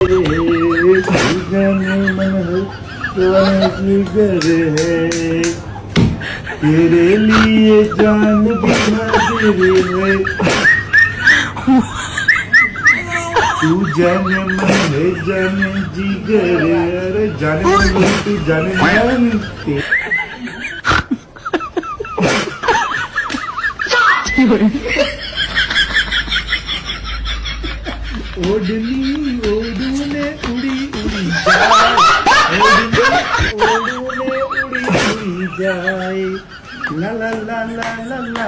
जाने मन जिगर है तेरे लिए जान भी हाजिर है तू जाने मन है जाने जिगर है अरे जाने मन तू जाने मन ओढ़नी ओढ़ूने उड़ी उड़ी जाए ओढ़नी उड़ी उड़ी जाए ला ला ला ला ला ला